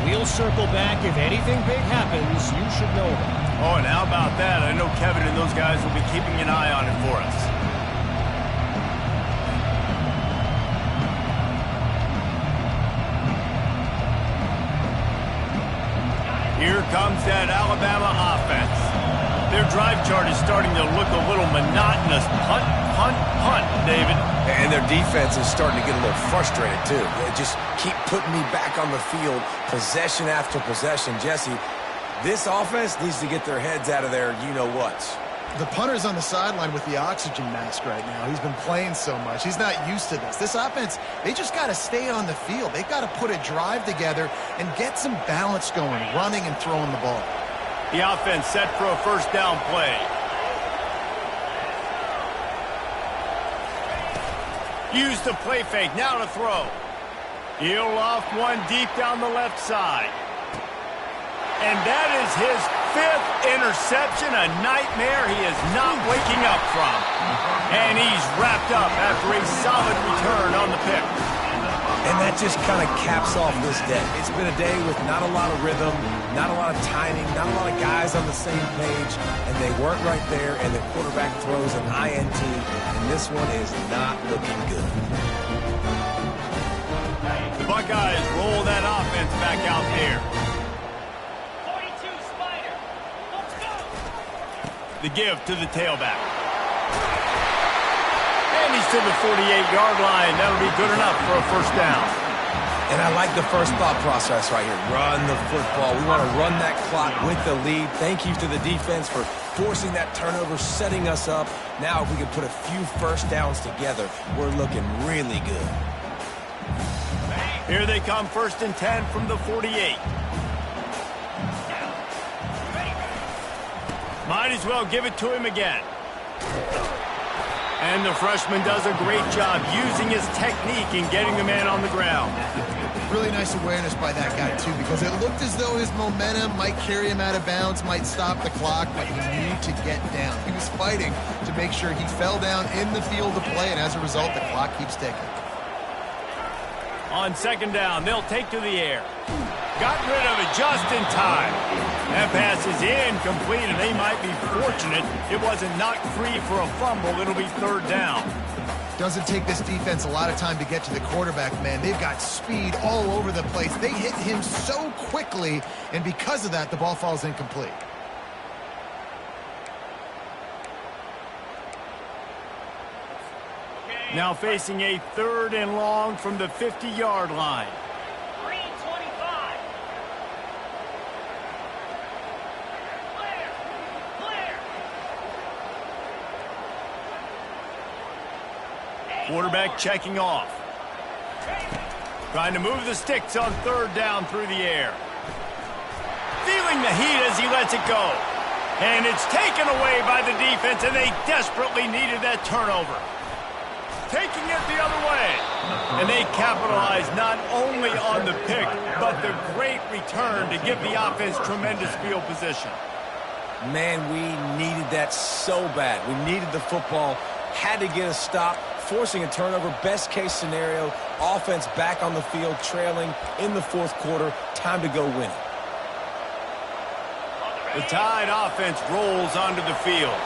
We'll circle back. If anything big happens, you should know about it. Oh, and how about that? I know Kevin and those guys will be keeping an eye on it for us. Here comes that Alabama offense. Their drive chart is starting to look a little monotonous. Punt, punt, punt, David. And their defense is starting to get a little frustrated, too. They just keep putting me back on the field, possession after possession. Jesse, this offense needs to get their heads out of their you-know-whats. The punter's on the sideline with the oxygen mask right now. He's been playing so much. He's not used to this. This offense, they just got to stay on the field. They've got to put a drive together and get some balance going, running and throwing the ball. The offense set for a first down play. Use the play fake, now to throw. He'll loft one deep down the left side. And that is his 5th interception, a nightmare he is not waking up from. And he's wrapped up after a solid return on the pick. And that just kind of caps off this day. It's been a day with not a lot of rhythm, not a lot of timing, not a lot of guys on the same page, and they weren't right there, and the quarterback throws an INT, and this one is not looking good. The Buckeyes roll that offense back out there. 42 Spider. Let's go. The give to the tailback. And he's to the 48-yard line. That'll be good enough for a first down. And I like the first thought process right here. Run the football. We want to run that clock with the lead. Thank you to the defense for forcing that turnover, setting us up. Now if we can put a few first downs together, we're looking really good. Here they come, 1st and 10 from the 48. Might as well give it to him again. And the freshman does a great job using his technique and getting the man on the ground. Really nice awareness by that guy, too, because it looked as though his momentum might carry him out of bounds, might stop the clock, but he knew to get down. He was fighting to make sure he fell down in the field to play, and as a result, the clock keeps ticking. On 2nd down, they'll take to the air. Got rid of it just in time. That pass is incomplete, and they might be fortunate it wasn't knocked free for a fumble. It'll be 3rd down. Doesn't take this defense a lot of time to get to the quarterback, man. They've got speed all over the place. They hit him so quickly, and because of that, the ball falls incomplete. Now facing a 3rd and long from the 50-yard line. Green 25. Clear. Clear. Quarterback checking off. Trying to move the sticks on 3rd down through the air. Feeling the heat as he lets it go. And it's taken away by the defense, and they desperately needed that turnover. Taking it the other way. And they capitalize not only on the pick, but the great return to give the offense tremendous field position. Man, we needed that so bad. We needed the football, had to get a stop, forcing a turnover, best case scenario, offense back on the field, trailing in the 4th quarter, time to go win it. The Tide offense rolls onto the field.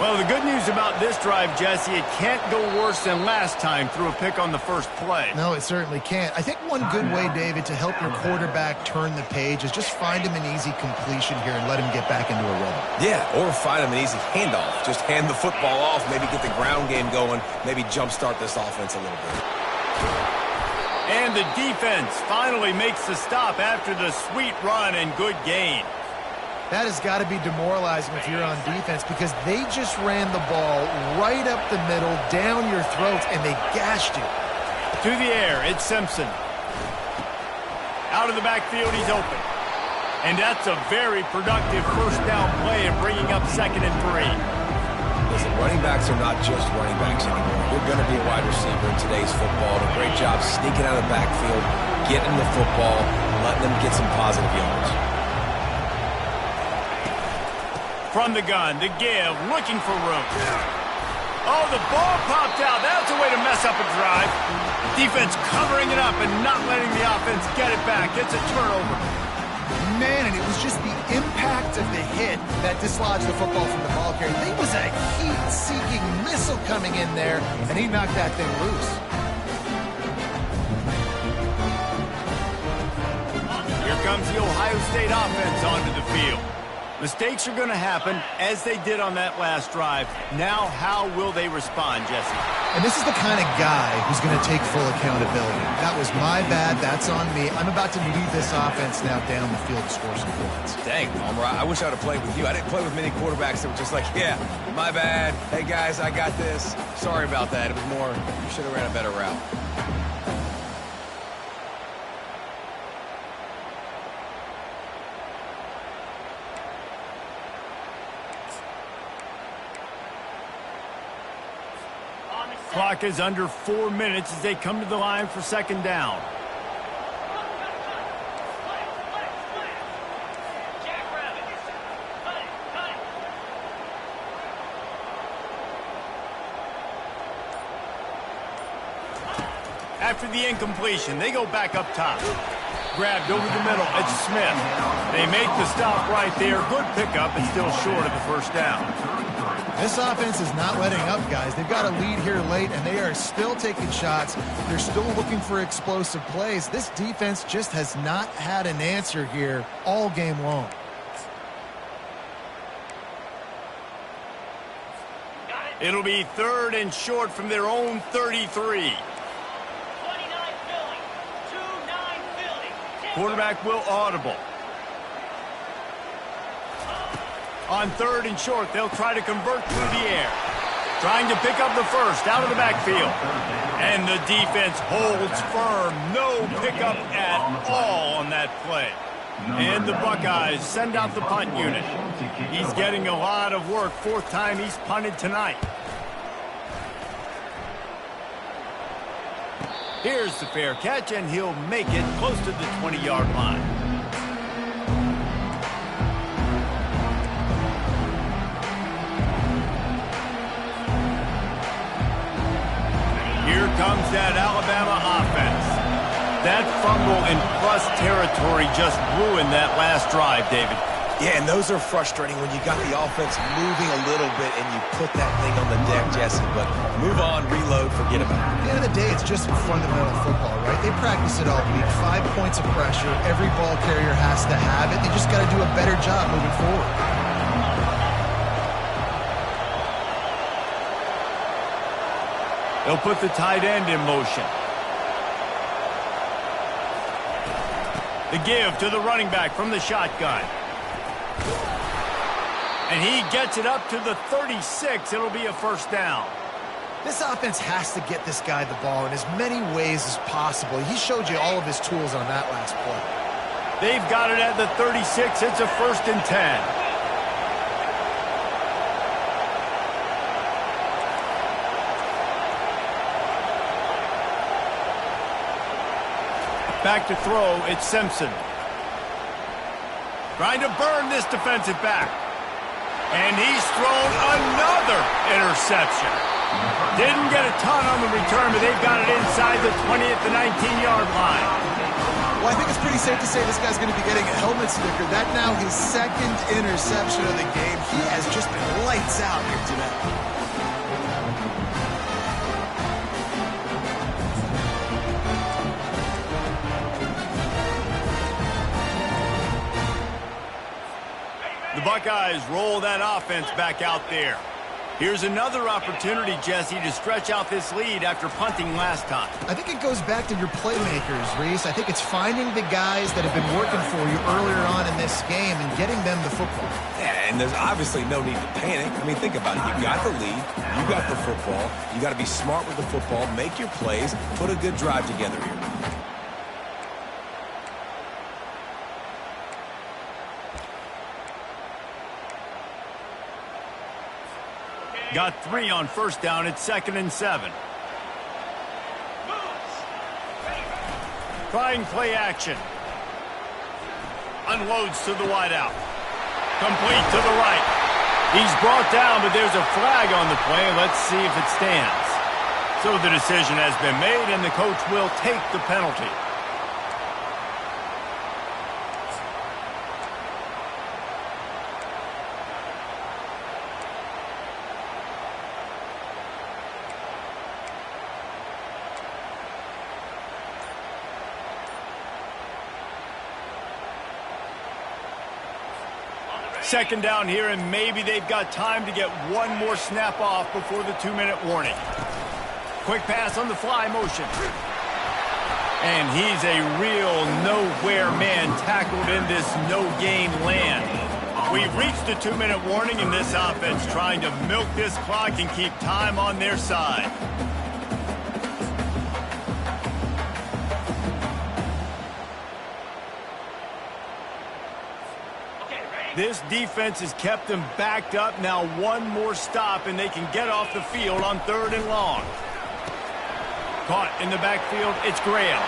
Well, the good news about this drive, Jesse, it can't go worse than last time through a pick on the first play. No, it certainly can't. I think one good way, David, to help your quarterback turn the page is just find him an easy completion here and let him get back into a rhythm. Yeah, or find him an easy handoff. Just hand the football off, maybe get the ground game going, maybe jumpstart this offense a little bit. And the defense finally makes the stop after the sweet run and good gain. That has got to be demoralizing if you're on defense because they just ran the ball right up the middle, down your throats, and they gashed you. To the air, it's Simpson. Out of the backfield, he's open. And that's a very productive first down play and bringing up 2nd and 3. Listen, running backs are not just running backs anymore. You're going to be a wide receiver in today's football. And a great job sneaking out of the backfield, getting the football, letting them get some positive yards. From the gun, the give, looking for room. Oh, the ball popped out. That's a way to mess up a drive. Defense covering it up and not letting the offense get it back. It's a turnover. Man, and it was just the impact of the hit that dislodged the football from the ball carrier. There was a heat-seeking missile coming in there, and he knocked that thing loose. Here comes the Ohio State offense onto the field. Mistakes are going to happen, as they did on that last drive. Now, how will they respond, Jesse? And this is the kind of guy who's going to take full accountability. That was my bad. That's on me. I'm about to lead this offense now down the field to score some points. Dang, Palmer, I wish I would have played with you. I didn't play with many quarterbacks that were just like, yeah, my bad. Hey, guys, I got this. Sorry about that. It was more, you should have ran a better route. Clock is under 4 minutes as they come to the line for second down. After the incompletion, they go back up top. Grabbed over the middle. It's Smith. They make the stop right there. Good pickup and still short of the first down. This offense is not letting up, guys. They've got a lead here late, and they are still taking shots. They're still looking for explosive plays. This defense just has not had an answer here all game long. It'll be 3rd and short from their own 33. Quarterback will audible. On 3rd and short, they'll try to convert through the air. Trying to pick up the first out of the backfield. And the defense holds firm. No pickup at all on that play. And the Buckeyes send out the punt unit. He's getting a lot of work. 4th time he's punted tonight. Here's the fair catch, and he'll make it close to the 20-yard line. Here comes that Alabama offense. That fumble in plus territory just ruined that last drive, David. Yeah, and those are frustrating when you got the offense moving a little bit and you put that thing on the deck, Jesse. But move on, reload, forget about it. At the end of the day, it's just fundamental football, right? They practice it all week. 5 points of pressure. Every ball carrier has to have it. They just got to do a better job moving forward. They'll put the tight end in motion. The give to the running back from the shotgun. And he gets it up to the 36. It'll be a first down. This offense has to get this guy the ball in as many ways as possible. He showed you all of his tools on that last play. They've got it at the 36. It's a 1st and 10. Back to throw, it's Simpson. Trying to burn this defensive back. And he's thrown another interception. Didn't get a ton on the return, but they've got it inside the 20 at the 19-yard line. Well, I think it's pretty safe to say this guy's going to be getting a helmet sticker. That now his 2nd interception of the game. He has just been lights out here today. The Buckeyes roll that offense back out there. Here's another opportunity, Jesse, to stretch out this lead after punting last time. I think it goes back to your playmakers, Reese. I think it's finding the guys that have been working for you earlier on in this game and getting them the football. Yeah, and there's obviously no need to panic. I mean, think about it. You got the lead. You got the football. You got to be smart with the football, make your plays, put a good drive together here. Got 3 on first down. It's 2nd and 7. Trying play action. Unloads to the wideout. Complete to the right. He's brought down, but there's a flag on the play. Let's see if it stands. So the decision has been made, and the coach will take the penalty. Second down here, and maybe they've got time to get one more snap off before the 2-minute warning. Quick pass on the fly motion. And he's a real nowhere man tackled in this no-gain land. We've reached the 2-minute warning, and this offense trying to milk this clock and keep time on their side. This defense has kept them backed up. Now one more stop, and they can get off the field on 3rd and long. Caught in the backfield, it's Graham.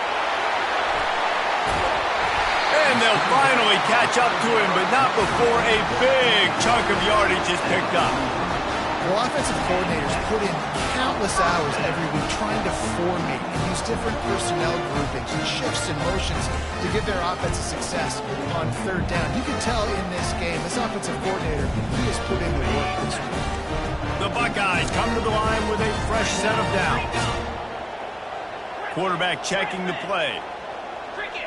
And they'll finally catch up to him, but not before a big chunk of yardage is picked up. Well, offensive coordinators put in countless hours every week trying to formate and use different personnel groupings and shifts and motions to give their offense a success on third down. You can tell in this game, this offensive coordinator, he has put in the work this week. The Buckeyes come to the line with a fresh set of downs. Quarterback checking the play. Cricket.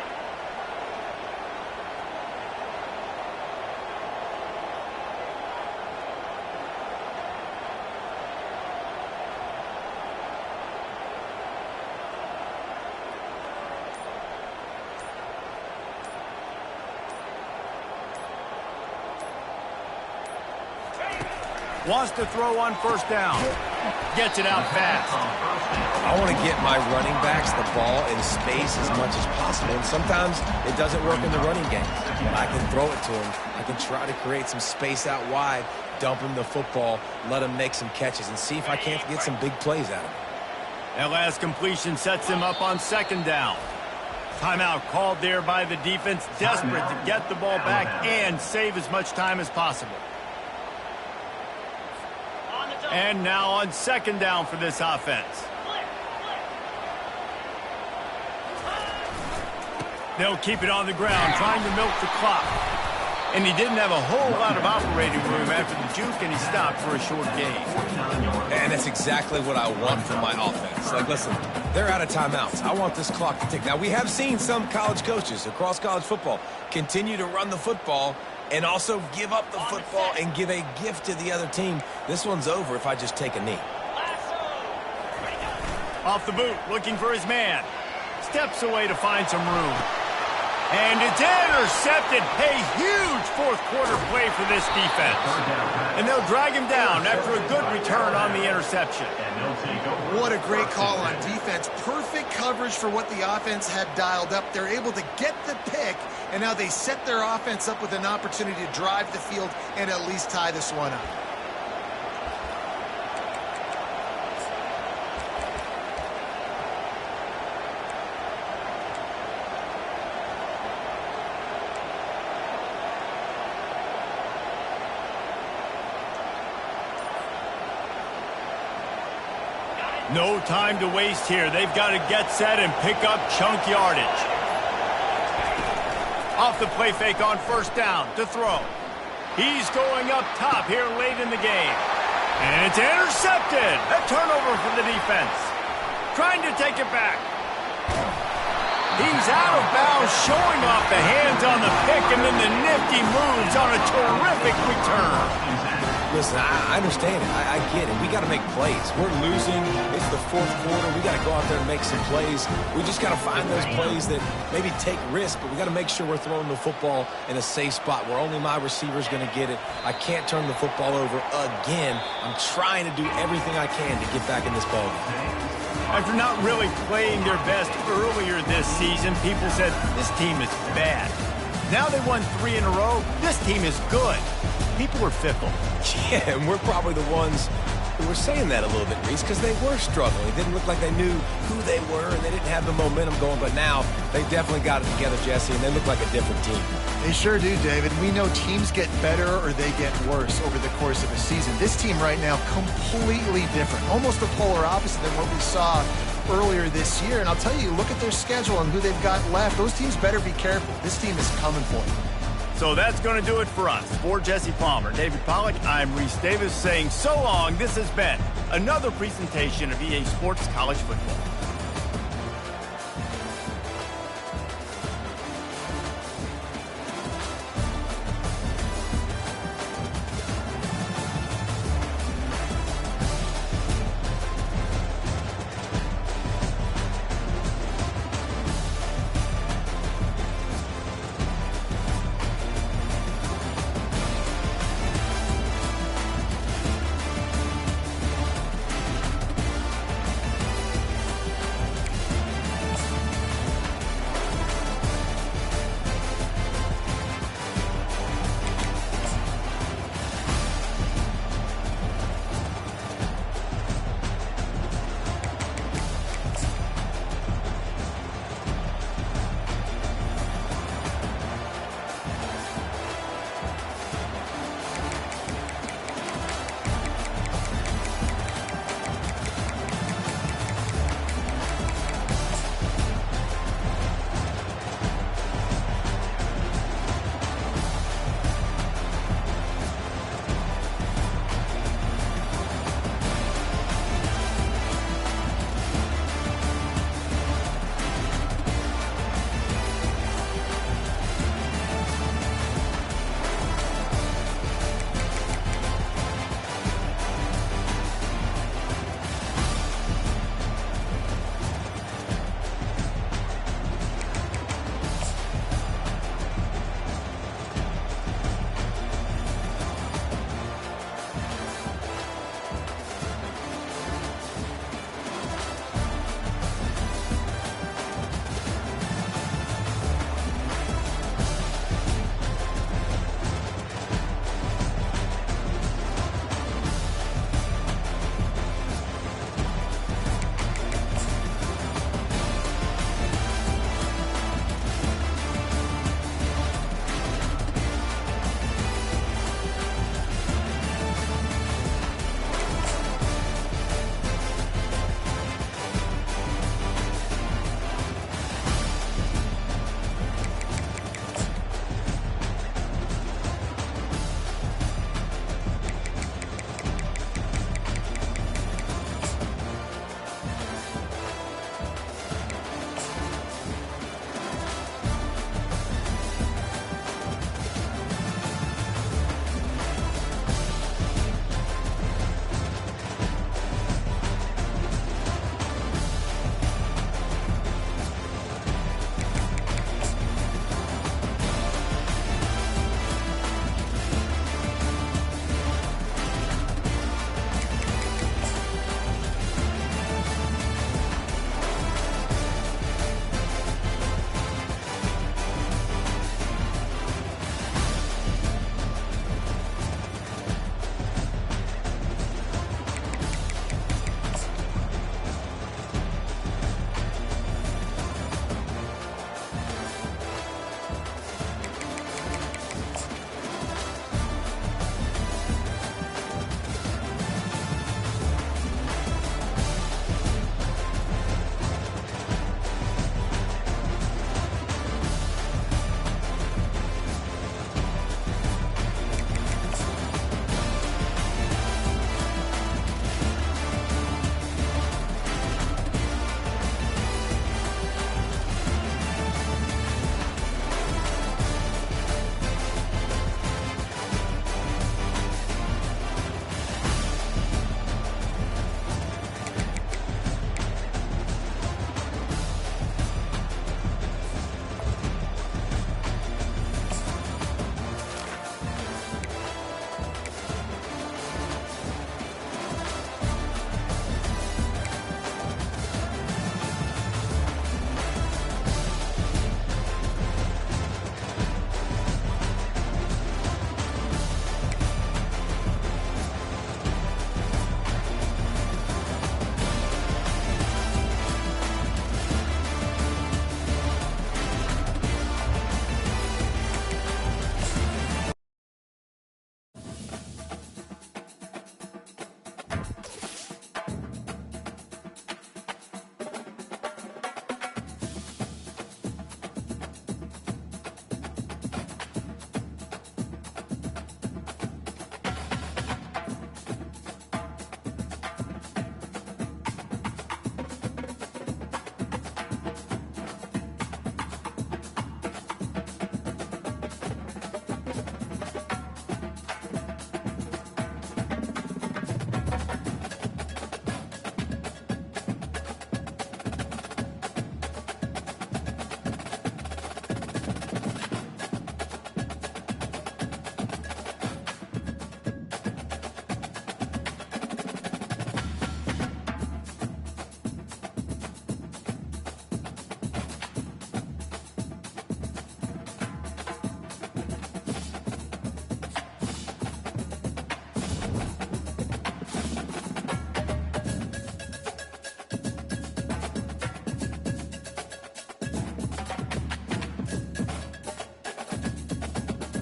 Wants to throw on first down. Gets it out fast. I want to get my running backs the ball in space as much as possible. And sometimes it doesn't work in the running game. But I can throw it to him. I can try to create some space out wide, dump him the football, let him make some catches, and see if I can't get some big plays out of him. That last completion sets him up on second down. Timeout called there by the defense, desperate to get the ball back and save as much time as possible. And now on second down for this offense. They'll keep it on the ground, trying to milk the clock. And he didn't have a whole lot of operating room after the juke, and he stopped for a short gain. And that's exactly what I want from my offense. Like, listen, they're out of timeouts. I want this clock to tick. Now, we have seen some college coaches across college football continue to run the football and also give up the football and give a gift to the other team. This one's over if I just take a knee. Off the boot, looking for his man. Steps away to find some room. And it's intercepted. A huge fourth quarter play for this defense. And they'll drag him down after a good return on the interception. What a great call on defense. Perfect coverage for what the offense had dialed up. They're able to get the pick, and now they set their offense up with an opportunity to drive the field and at least tie this one up. No time to waste here. They've got to get set and pick up chunk yardage. Off the play fake on first down to throw. He's going up top here late in the game. And it's intercepted. A turnover for the defense. Trying to take it back. He's out of bounds, showing off the hands on the pick, and then the nifty moves on a terrific return. Listen, I understand it. I get it. We got to make plays. We're losing. It's the fourth quarter. We got to go out there and make some plays. We just got to find those plays that maybe take risks, but we got to make sure we're throwing the football in a safe spot where only my receiver's going to get it. I can't turn the football over again. I'm trying to do everything I can to get back in this ball game. After not really playing their best earlier this season, people said this team is bad. Now they won 3 in a row. This team is good. People are fickle. Yeah, and we're probably the ones who were saying that a little bit, Reese, because they were struggling. It didn't look like they knew who they were, and they didn't have the momentum going. But now they definitely got it together, Jesse, and they look like a different team. They sure do, David. We know teams get better or they get worse over the course of a season. This team right now, completely different. Almost the polar opposite than what we saw earlier this year. And I'll tell you, look at their schedule and who they've got left. Those teams better be careful. This team is coming for them. So that's going to do it for us. For Jesse Palmer, David Pollack, I'm Reese Davis saying so long. This has been another presentation of EA Sports College Football.